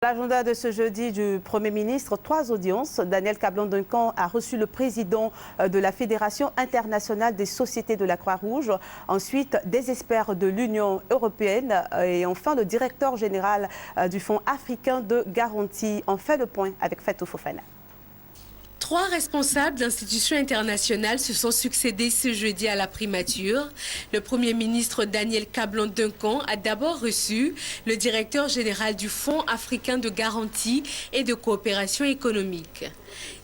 L'agenda de ce jeudi du Premier ministre, 3 audiences. Daniel Kablan-Duncan a reçu le président de la Fédération internationale des sociétés de la Croix-Rouge. Ensuite, des experts de l'Union européenne et enfin le directeur général du Fonds africain de garantie. On fait le point avec Fatou Fofana. 3 responsables d'institutions internationales se sont succédés ce jeudi à la primature. Le Premier ministre Daniel Kablan-Duncan a d'abord reçu le directeur général du Fonds africain de garantie et de coopération économique.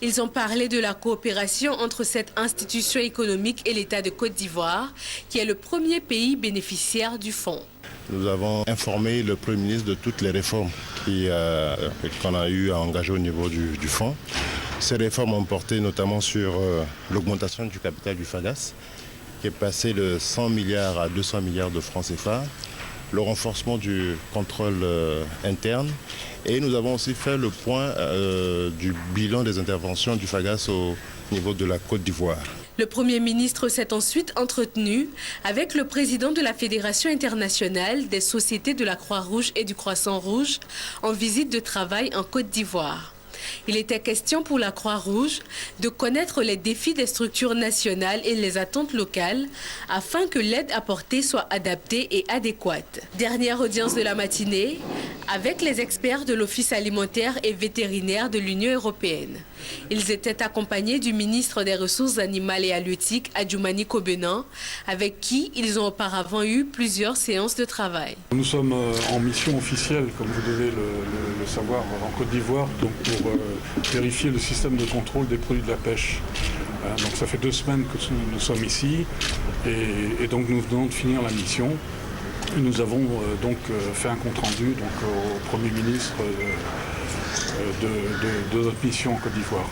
Ils ont parlé de la coopération entre cette institution économique et l'État de Côte d'Ivoire, qui est le premier pays bénéficiaire du fonds. Nous avons informé le Premier ministre de toutes les réformes qu'on a eu à engager au niveau du fonds. Ces réformes ont porté notamment sur l'augmentation du capital du FAGAS, qui est passé de 100 milliards à 200 milliards de francs CFA, le renforcement du contrôle interne, et nous avons aussi fait le point du bilan des interventions du FAGAS au niveau de la Côte d'Ivoire. Le Premier ministre s'est ensuite entretenu avec le président de la Fédération internationale des sociétés de la Croix-Rouge et du Croissant-Rouge en visite de travail en Côte d'Ivoire. Il était question pour la Croix-Rouge de connaître les défis des structures nationales et les attentes locales afin que l'aide apportée soit adaptée et adéquate. Dernière audience de la matinée avec les experts de l'Office alimentaire et vétérinaire de l'Union européenne. Ils étaient accompagnés du ministre des Ressources animales et halieutiques, Adjoumani Kobenan, avec qui ils ont auparavant eu plusieurs séances de travail. Nous sommes en mission officielle, comme vous devez le savoir, en Côte d'Ivoire, donc pour vérifier le système de contrôle des produits de la pêche. Donc ça fait 2 semaines que nous sommes ici et donc nous venons de finir la mission. Nous avons donc fait un compte-rendu au Premier ministre de notre mission en Côte d'Ivoire.